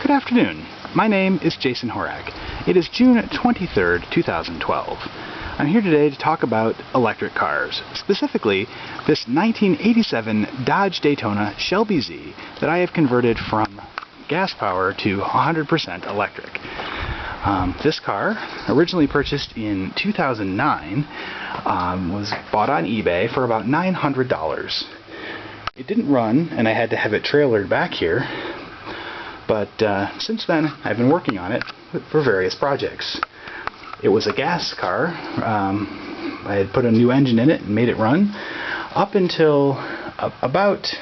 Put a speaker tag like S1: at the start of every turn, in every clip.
S1: Good afternoon. My name is Jason Horak. It is June 23rd, 2012. I'm here today to talk about electric cars, specifically this 1987 Dodge Daytona Shelby Z that I have converted from gas power to 100% electric. This car, originally purchased in 2009, was bought on eBay for about $900. It didn't run, and I had to have it trailered back here. But since then, I've been working on it for various projects. It was a gas car. I had put a new engine in it and made it run up until about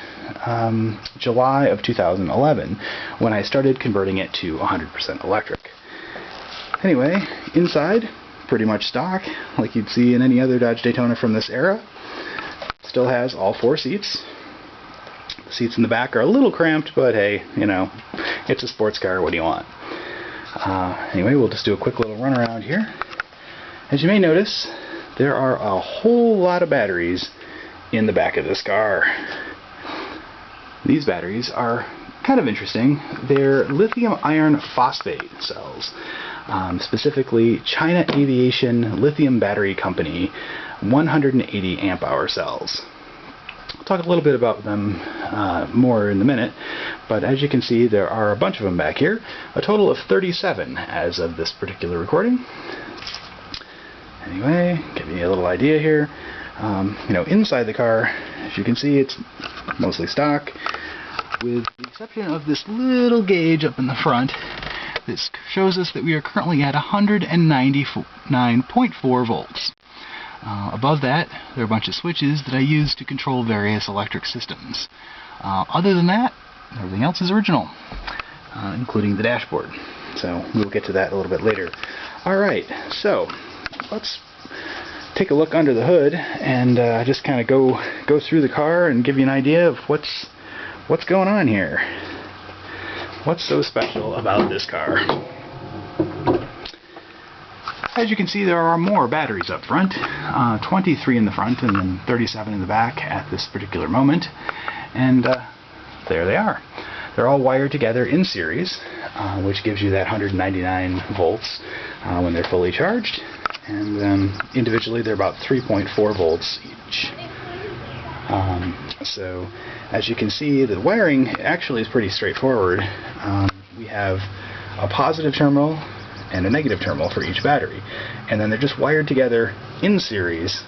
S1: July of 2011, when I started converting it to 100% electric. Anyway, inside, pretty much stock, like you'd see in any other Dodge Daytona from this era. Still has all 4 seats. The seats in the back are a little cramped, but hey, you know, it's a sports car, what do you want? Anyway, we'll just do a quick little run around here. As you may notice, there are a whole lot of batteries in the back of this car. These batteries are kind of interesting. They're lithium iron phosphate cells, specifically China Aviation Lithium Battery Company 180 amp hour cells. I'll talk a little bit about them more in a minute, but as you can see, there are a bunch of them back here, a total of 37 as of this particular recording. Anyway, give you a little idea here. Inside the car, as you can see, it's mostly stock, with the exception of this little gauge up in the front. This shows us that we are currently at 199.4 volts. Above that, there are a bunch of switches that I use to control various electric systems. Other than that, everything else is original, including the dashboard. So we'll get to that a little bit later. Alright, so let's take a look under the hood and just kind of go through the car and give you an idea of what's going on here. What's so special about this car? As you can see, there are more batteries up front, 23 in the front and then 37 in the back at this particular moment. And there they are. They're all wired together in series, which gives you that 199 volts when they're fully charged. And then individually, they're about 3.4 volts each. So as you can see, the wiring actually is pretty straightforward. We have a positive terminal and a negative terminal for each battery, and then they're just wired together in series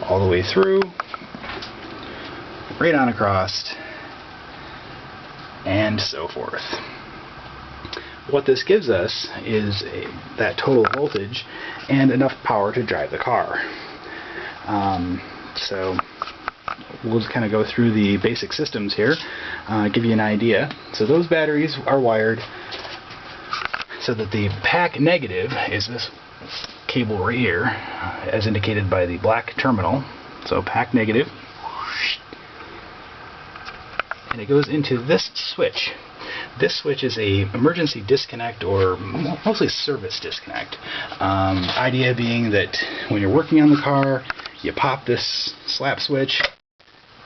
S1: all the way through, right on across, and so forth. What this gives us is that total voltage and enough power to drive the car. So we'll just kind of go through the basic systems here, give you an idea. So those batteries are wired so that the pack negative is this cable right here, as indicated by the black terminal. So pack negative, and it goes into this switch. This switch is a emergency disconnect, or mostly service disconnect. Idea being that when you're working on the car, you pop this slap switch,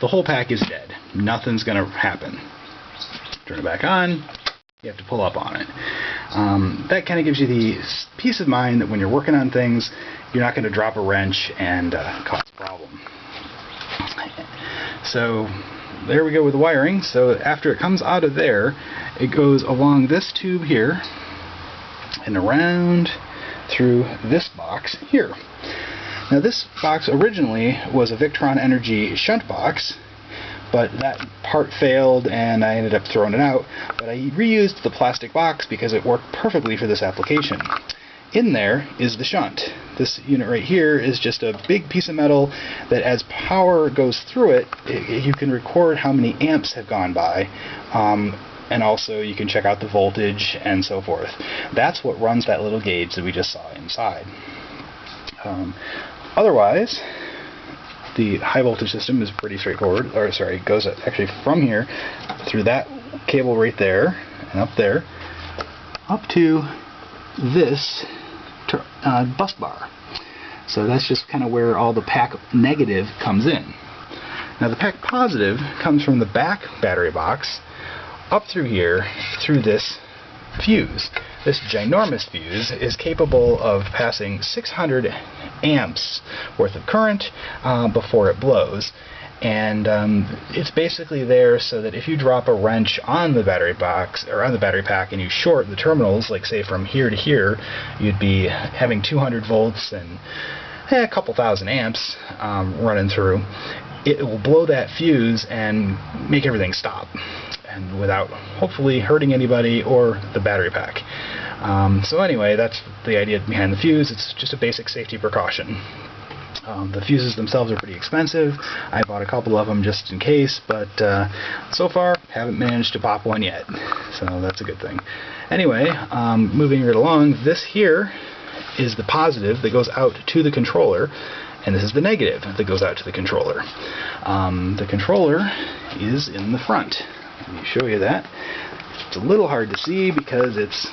S1: the whole pack is dead. Nothing's going to happen. Turn it back on, you have to pull up on it. That kind of gives you the peace of mind that when you're working on things, you're not going to drop a wrench and cause a problem. So there we go with the wiring. So after it comes out of there, it goes along this tube here and around through this box here. Now this box originally was a Victron Energy shunt box, but that part failed and I ended up throwing it out. But I reused the plastic box because it worked perfectly for this application. In there is the shunt. This unit right here is just a big piece of metal that as power goes through it, you can record how many amps have gone by. And also you can check out the voltage and so forth. That's what runs that little gauge that we just saw inside. Otherwise, the high voltage system is pretty straightforward. Or sorry, it goes actually from here through that cable right there and up there up to this bus bar. So that's just kind of where all the pack negative comes in. Now the pack positive comes from the back battery box up through here, through this fuse. This ginormous fuse is capable of passing 600 amps worth of current before it blows. And it's basically there so that if you drop a wrench on the battery box or on the battery pack and you short the terminals, like say from here to here, you'd be having 200 volts and a couple thousand amps running through. It will blow that fuse and make everything stop, and without hopefully hurting anybody or the battery pack. So anyway, that's the idea behind the fuse. It's just a basic safety precaution. The fuses themselves are pretty expensive. I bought a couple of them just in case, but so far haven't managed to pop one yet, so that's a good thing. Anyway, moving right along, this here is the positive that goes out to the controller, and this is the negative that goes out to the controller. The controller is in the front. Let me show you that. It's a little hard to see because it's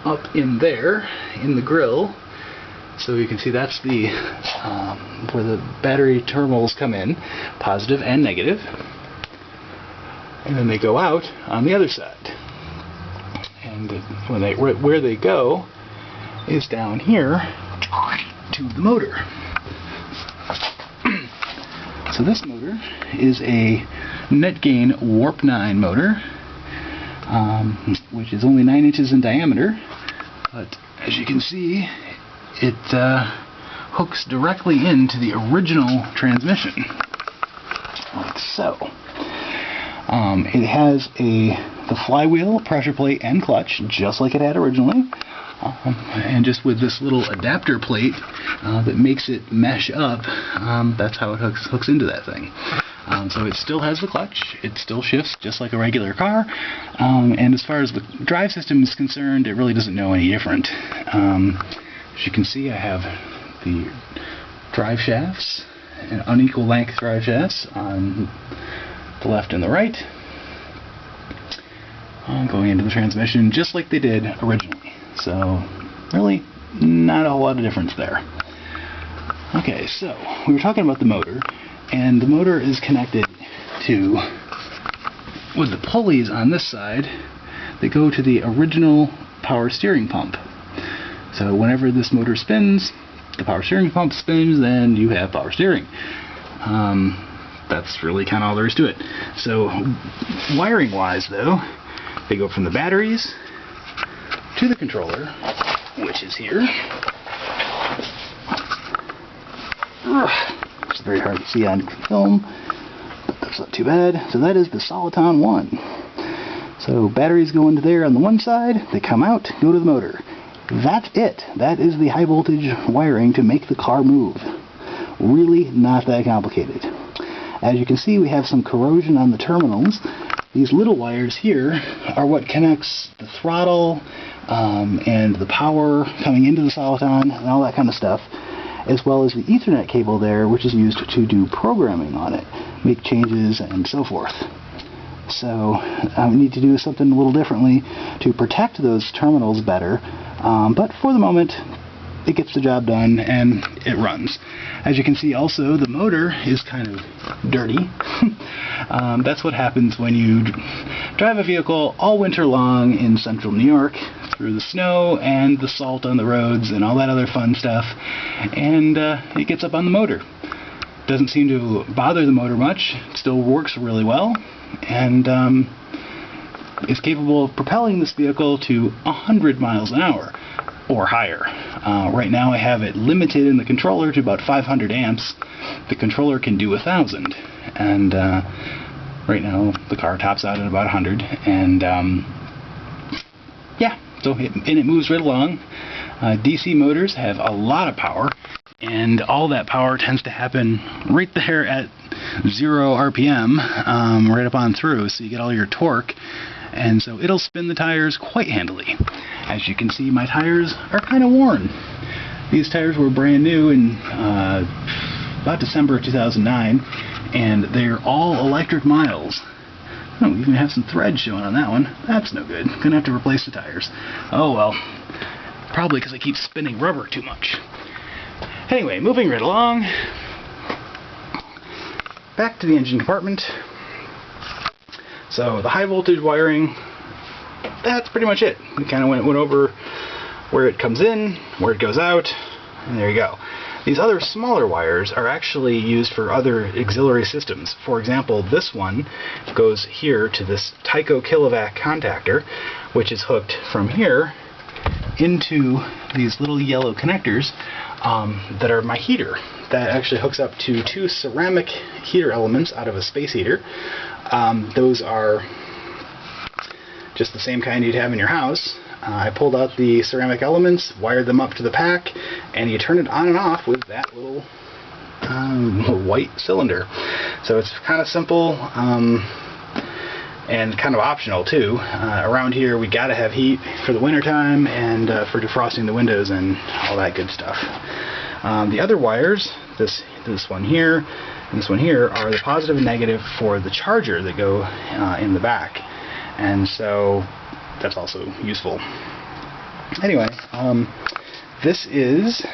S1: up in there in the grill. So you can see that's the where the battery terminals come in, positive and negative, and then they go out on the other side. And when where they go is down here to the motor. So this motor is a net gain warp 9 motor, which is only 9 inches in diameter, but as you can see, it hooks directly into the original transmission, like so. It has the flywheel, pressure plate, and clutch, just like it had originally, and just with this little adapter plate that makes it mesh up, that's how it hooks into that thing. So it still has the clutch, it still shifts just like a regular car, and as far as the drive system is concerned, it really doesn't know any different. As you can see, I have the drive shafts, and unequal length drive shafts on the left and the right, going into the transmission just like they did originally. So really not a whole lot of difference there. Okay, so we were talking about the motor, and the motor is connected to, with the pulleys on this side, they go to the original power steering pump. So whenever this motor spins, the power steering pump spins, then you have power steering. That's really kind of all there is to it. So wiring wise though, they go from the batteries to the controller, which is here. It's very hard to see on film, but that's not too bad. So that is the Soliton 1. So batteries go into there on the one side, they come out, go to the motor. That's it. That is the high voltage wiring to make the car move. Really not that complicated. As you can see, we have some corrosion on the terminals. These little wires here are what connects the throttle and the power coming into the Soliton and all that kind of stuff, as well as the Ethernet cable there, which is used to do programming on it, make changes and so forth. So we need to do something a little differently to protect those terminals better, but for the moment it gets the job done and it runs. As you can see also, the motor is kind of dirty. That's what happens when you drive a vehicle all winter long in central New York through the snow and the salt on the roads and all that other fun stuff, and it gets up on the motor. Doesn't seem to bother the motor much, it still works really well, and is capable of propelling this vehicle to 100 miles an hour or higher. Right now I have it limited in the controller to about 500 amps. The controller can do 1,000, and right now the car tops out at about 100, and yeah, so it moves right along. DC motors have a lot of power, and all that power tends to happen right there at 0 RPM, right up on through, so you get all your torque, and so it'll spin the tires quite handily. As you can see, my tires are kind of worn. These tires were brand new in about December of 2009, and they're all electric miles. Oh, we even have some thread showing on that one. That's no good. Gonna have to replace the tires. Oh well. Probably because I keep spinning rubber too much. Anyway, moving right along. Back to the engine compartment. So the high voltage wiring, that's pretty much it. We kind of went over where it comes in, where it goes out, and there you go. These other smaller wires are actually used for other auxiliary systems. For example, this one goes here to this Tyco Kilovac contactor, which is hooked from here into these little yellow connectors that are my heater. That actually hooks up to two ceramic heater elements out of a space heater. Those are just the same kind you'd have in your house. I pulled out the ceramic elements, wired them up to the pack, and you turn it on and off with that little white cylinder. So it's kind of simple and kind of optional too. Around here we gotta have heat for the wintertime and for defrosting the windows and all that good stuff. The other wires, this one here and this one here, are the positive and negative for the charger that go in the back. And so that's also useful. Anyway, this is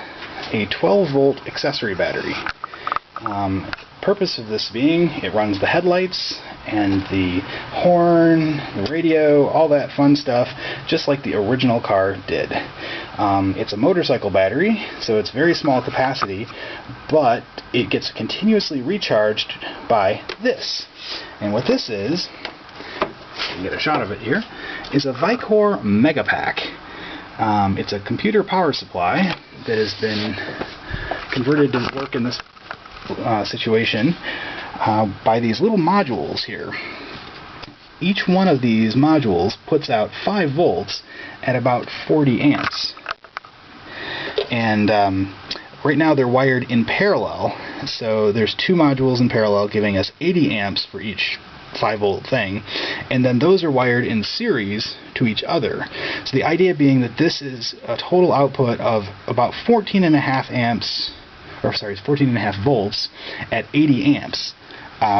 S1: a 12-volt accessory battery. Purpose of this being, it runs the headlights and the horn, the radio, all that fun stuff, just like the original car did. It's a motorcycle battery, so it's very small capacity, but it gets continuously recharged by this. And what this is, you can get a shot of it here, is a Vicor Mega Pack. It's a computer power supply that has been converted to work in this situation by these little modules here. Each one of these modules puts out 5 volts at about 40 amps. And right now they're wired in parallel, so there's 2 modules in parallel giving us 80 amps for each 5-volt thing, and then those are wired in series to each other. So the idea being that this is a total output of about 14.5 amps, or sorry, 14.5 volts at 80 amps,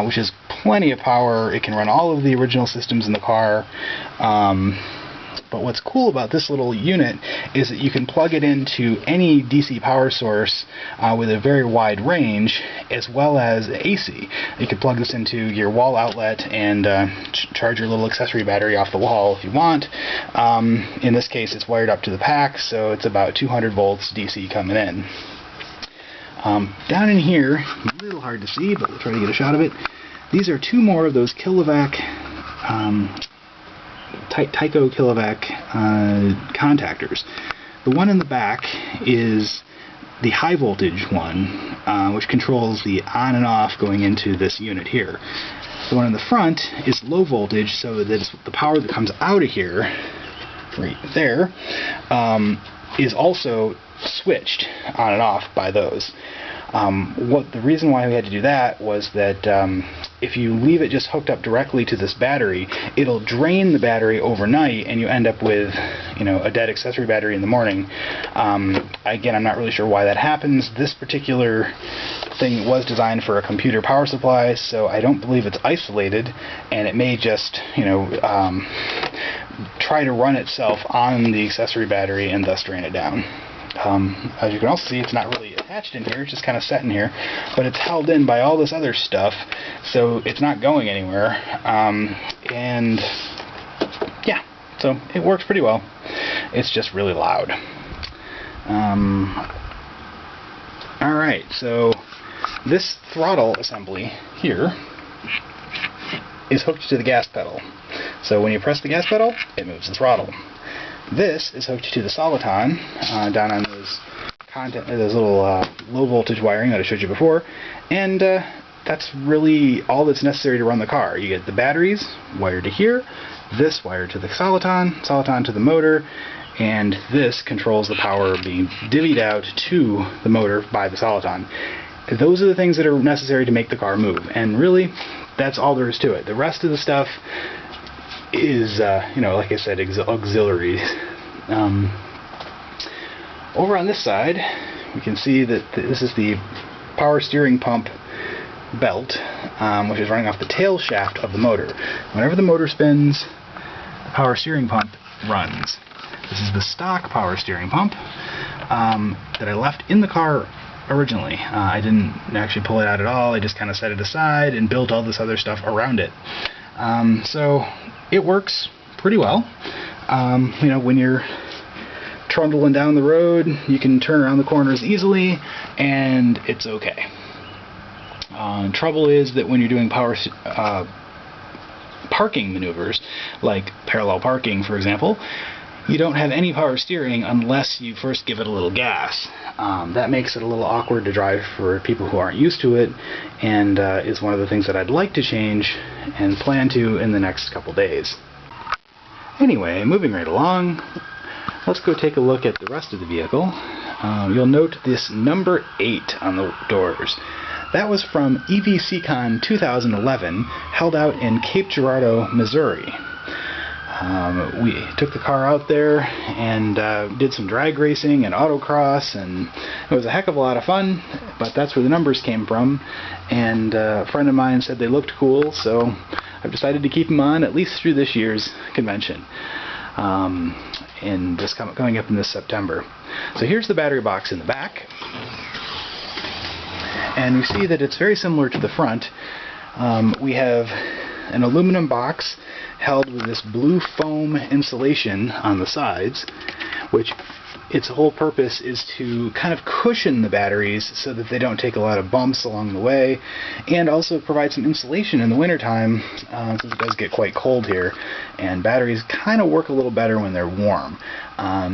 S1: which is plenty of power. It can run all of the original systems in the car. But what's cool about this little unit is that you can plug it into any DC power source with a very wide range, as well as AC. You can plug this into your wall outlet and charge your little accessory battery off the wall if you want. In this case, it's wired up to the pack, so it's about 200 volts DC coming in. Down in here, a little hard to see, but we'll try to get a shot of it. These are 2 more of those Kilovac Tyco Kilovac contactors. The one in the back is the high voltage one, which controls the on and off going into this unit here. The one in the front is low voltage, so that it's the power that comes out of here, right there, is also switched on and off by those. The reason why we had to do that was that if you leave it just hooked up directly to this battery, it'll drain the battery overnight, and you end up with, a dead accessory battery in the morning. Again, I'm not really sure why that happens. This particular thing was designed for a computer power supply, so I don't believe it's isolated, and it may just, try to run itself on the accessory battery and thus drain it down. As you can also see, it's not really attached in here, it's just kind of set in here, but it's held in by all this other stuff, so it's not going anywhere. And yeah, so it works pretty well. It's just really loud. Alright, so this throttle assembly here is hooked to the gas pedal. So when you press the gas pedal, it moves the throttle. This is hooked to the soliton down on those little low voltage wiring that I showed you before, and that's really all that's necessary to run the car. You get the batteries wired to here, this wired to the soliton to the motor, and this controls the power being divvied out to the motor by the soliton. Those are the things that are necessary to make the car move, and really, that's all there is to it. The rest of the stuff is, like I said, auxiliaries. Over on this side, we can see that this is the power steering pump belt, which is running off the tail shaft of the motor. Whenever the motor spins, the power steering pump runs. This is the stock power steering pump that I left in the car originally. I didn't actually pull it out at all. I just kind of set it aside and built all this other stuff around it. So it works pretty well. You know, when you're trundling down the road, you can turn around the corners easily, and it's okay. Trouble is that when you're doing parking maneuvers, like parallel parking, for example, you don't have any power steering unless you first give it a little gas. That makes it a little awkward to drive for people who aren't used to it, and is one of the things that I'd like to change and plan to in the next couple days. Anyway, moving right along, let's go take a look at the rest of the vehicle. You'll note this number 8 on the doors. That was from EVCon 2011, held out in Cape Girardeau, Missouri. We took the car out there and did some drag racing and autocross, and it was a heck of a lot of fun, but that's where the numbers came from, and a friend of mine said they looked cool, so I've decided to keep them on at least through this year's convention, and this coming up in this September. So here's the battery box in the back, and you see that it's very similar to the front. We have an aluminum box held with this blue foam insulation on the sides, which its whole purpose is to kind of cushion the batteries so that they don't take a lot of bumps along the way, and also provide some insulation in the wintertime, since it does get quite cold here, and batteries kind of work a little better when they're warm.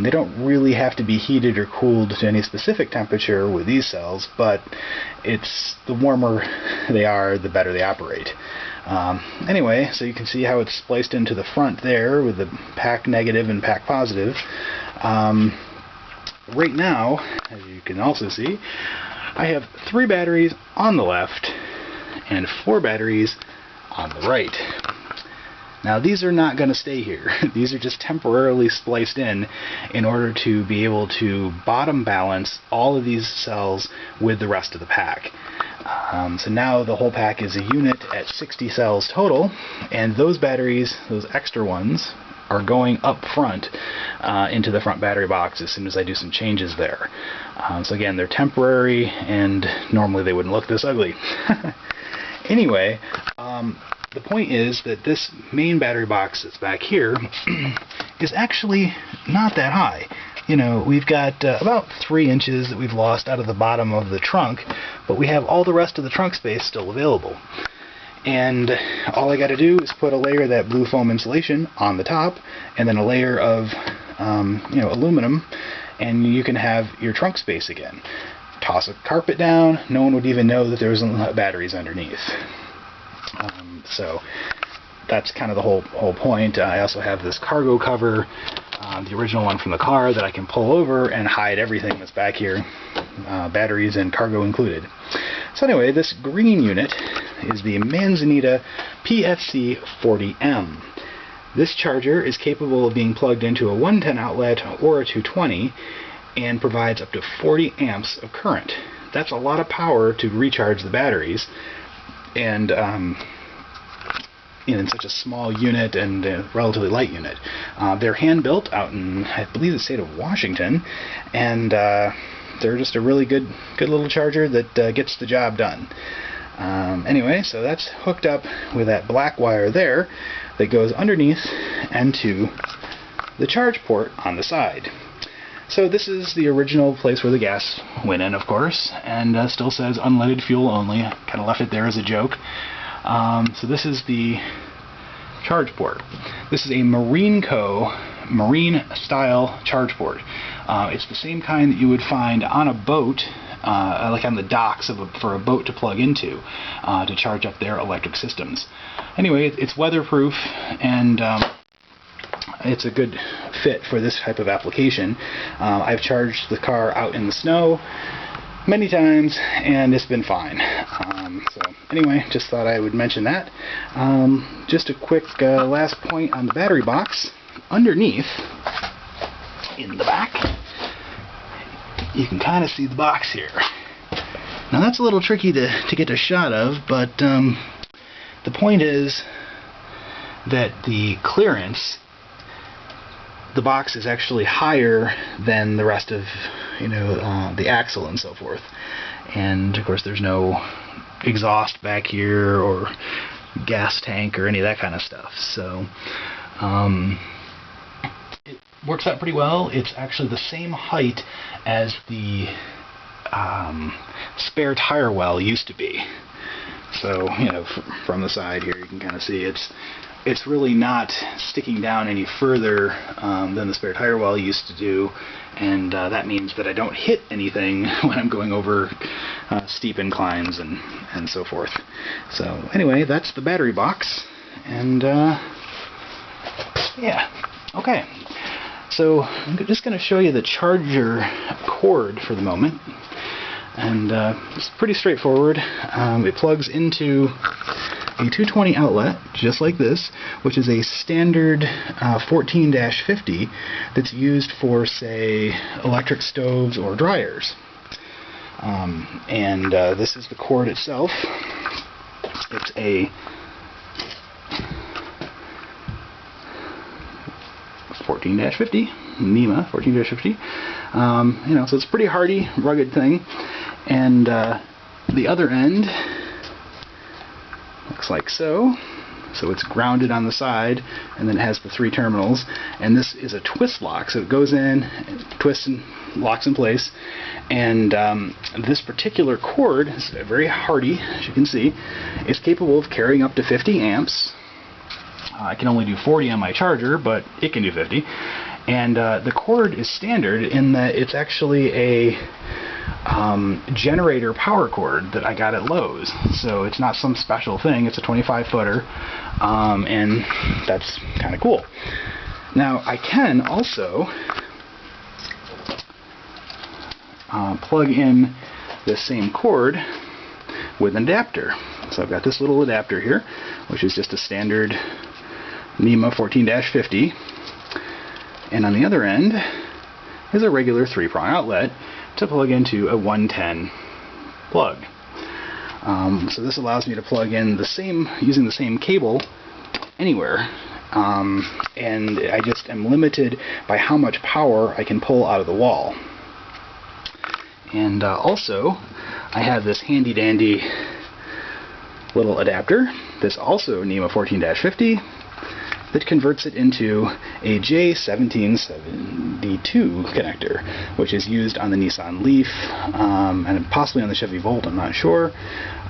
S1: They don't really have to be heated or cooled to any specific temperature with these cells, but the warmer they are, the better they operate. Anyway, so you can see how it's spliced into the front there with the pack negative and pack positive. Right now, as you can also see, I have 3 batteries on the left and 4 batteries on the right. Now these are not going to stay here. These are just temporarily spliced in order to be able to bottom balance all of these cells with the rest of the pack. So now the whole pack is a unit at 60 cells total, and those batteries, those extra ones, are going up front into the front battery box as soon as I do some changes there. So again, they're temporary, and normally they wouldn't look this ugly. Anyway, the point is that this main battery box that's back here is actually not that high. You know, we've got about 3 inches that we've lost out of the bottom of the trunk, but we have all the rest of the trunk space still available. And all I got to do is put a layer of that blue foam insulation on the top, and then a layer of aluminum, and you can have your trunk space again. Toss a carpet down, no one would even know that there was batteries underneath. So that's kind of the whole point. I also have this cargo cover, the original one from the car, that I can pull over and hide everything that's back here, batteries and cargo included. So anyway, this green unit is the Manzanita PFC40M. This charger is capable of being plugged into a 110 outlet or a 220 and provides up to 40 amps of current. That's a lot of power to recharge the batteries, and in such a small unit and a relatively light unit. They're hand-built out in, I believe, the state of Washington, and they're just a really good little charger that gets the job done. Anyway, so that's hooked up with that black wire there that goes underneath and to the charge port on the side. So this is the original place where the gas went in, of course, and still says unleaded fuel only. I kind of left it there as a joke. So this is the charge port. This is a marine style charge port. It's the same kind that you would find on a boat, like on the docks for a boat to plug into to charge up their electric systems. Anyway, it's weatherproof, and it's a good fit for this type of application. I've charged the car out in the snow many times, and it's been fine. So anyway, just thought I would mention that. Just a quick last point on the battery box. Underneath, in the back, you can kind of see the box here. Now that's a little tricky to get a shot of, but the point is that the clearance, the box is actually higher than the rest of the axle and so forth, and of course there's no exhaust back here or gas tank or any of that kind of stuff. So it works out pretty well. It's actually the same height as the spare tire well used to be. So, you know, from the side here you can kind of see it's really not sticking down any further than the spare tire well used to do, and that means that I don't hit anything when I'm going over steep inclines and so forth. So anyway, that's the battery box, and yeah, okay. So I'm just going to show you the charger cord for the moment. And it's pretty straightforward. It plugs into a 220 outlet, just like this, which is a standard 14-50 that's used for, say, electric stoves or dryers. This is the cord itself. It's a 14-50, NEMA 14-50. You know, so it's a pretty hardy, rugged thing. And the other end looks like so. So it's grounded on the side, and then it has the 3 terminals. And this is a twist lock, so it goes in, twists and locks in place. And this particular cord is very hardy, as you can see. It's capable of carrying up to 50 amps. I can only do 40 on my charger, but it can do 50. And the cord is standard in that it's actually a generator power cord that I got at Lowe's. So it's not some special thing. It's a 25-footer, and that's kind of cool. Now I can also plug in this same cord with an adapter. So I've got this little adapter here, which is just a standard NEMA 14-50. And on the other end is a regular 3-prong outlet to plug into a 110 plug. So this allows me to plug in using the same cable anywhere. And I just am limited by how much power I can pull out of the wall. And also, I have this handy dandy little adapter that's also NEMA 14-50 that converts it into a J1772 connector, which is used on the Nissan Leaf and possibly on the Chevy Volt, I'm not sure.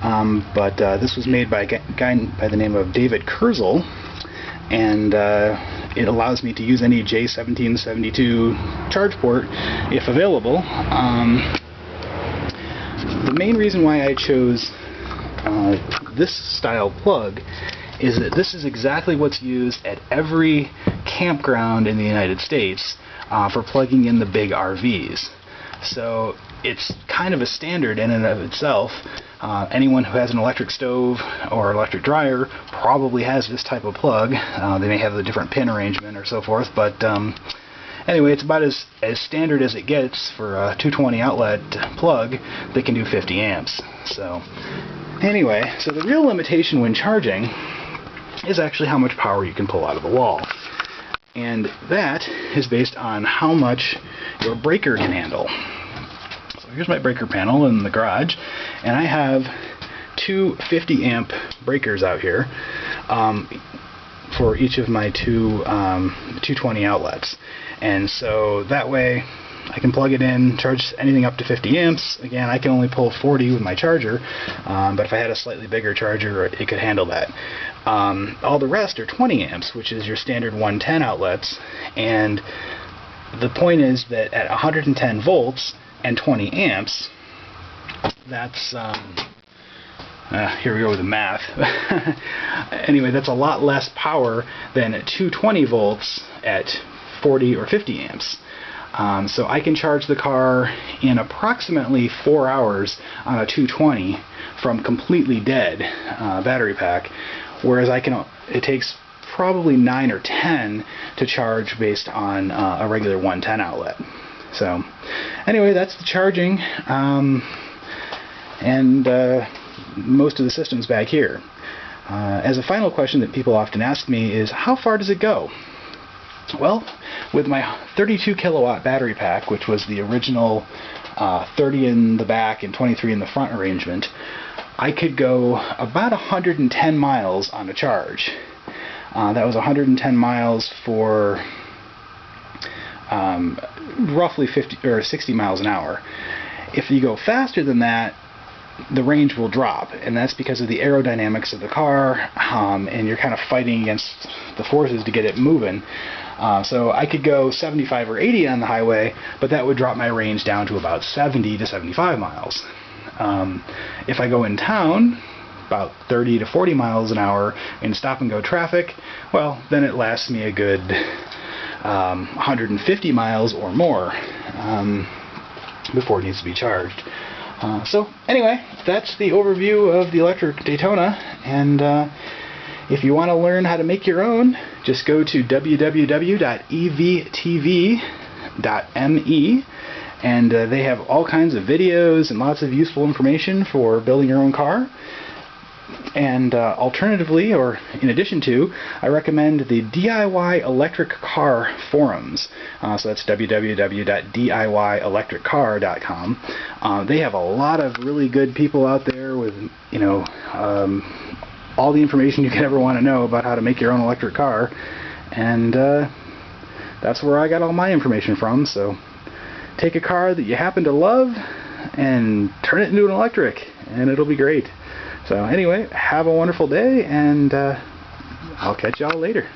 S1: But this was made by a guy by the name of David Kurzel, and it allows me to use any J1772 charge port if available. The main reason why I chose this style plug is that this is exactly what's used at every campground in the United States for plugging in the big RVs. So it's kind of a standard in and of itself. Anyone who has an electric stove or electric dryer probably has this type of plug. They may have a different pin arrangement or so forth, but anyway, it's about as standard as it gets for a 220 outlet plug that can do 50 amps. So anyway, so the real limitation when charging is actually how much power you can pull out of the wall. And that is based on how much your breaker can handle. So here's my breaker panel in the garage, and I have two 50 amp breakers out here for each of my two 220 outlets. And so that way I can plug it in, charge anything up to 50 amps. Again, I can only pull 40 with my charger, but if I had a slightly bigger charger, it could handle that. All the rest are 20 amps, which is your standard 110 outlets, and the point is that at 110 volts and 20 amps, that's, here we go with the math. Anyway, that's a lot less power than at 220 volts at 40 or 50 amps. So I can charge the car in approximately 4 hours on a 220 from completely dead battery pack, whereas it takes probably 9 or 10 to charge based on a regular 110 outlet. So anyway, that's the charging, and most of the systems back here. As a final question that people often ask me is, how far does it go? Well, with my 32 kilowatt battery pack, which was the original 30 in the back and 23 in the front arrangement, I could go about 110 miles on a charge. That was 110 miles for roughly 50 or 60 miles an hour. If you go faster than that, the range will drop, and that's because of the aerodynamics of the car, and you're kind of fighting against the forces to get it moving. So I could go 75 or 80 on the highway, but that would drop my range down to about 70 to 75 miles. If I go in town, about 30 to 40 miles an hour in stop-and-go traffic, well, then it lasts me a good 150 miles or more before it needs to be charged. So anyway, that's the overview of the electric Daytona, and if you want to learn how to make your own, just go to www.evtv.me, and they have all kinds of videos and lots of useful information for building your own car. And alternatively, or in addition to, I recommend the DIY Electric Car forums. So that's www.diyelectriccar.com. They have a lot of really good people out there with, all the information you could ever want to know about how to make your own electric car. And that's where I got all my information from. So take a car that you happen to love and turn it into an electric, and it'll be great. So anyway, have a wonderful day, and I'll catch y'all later.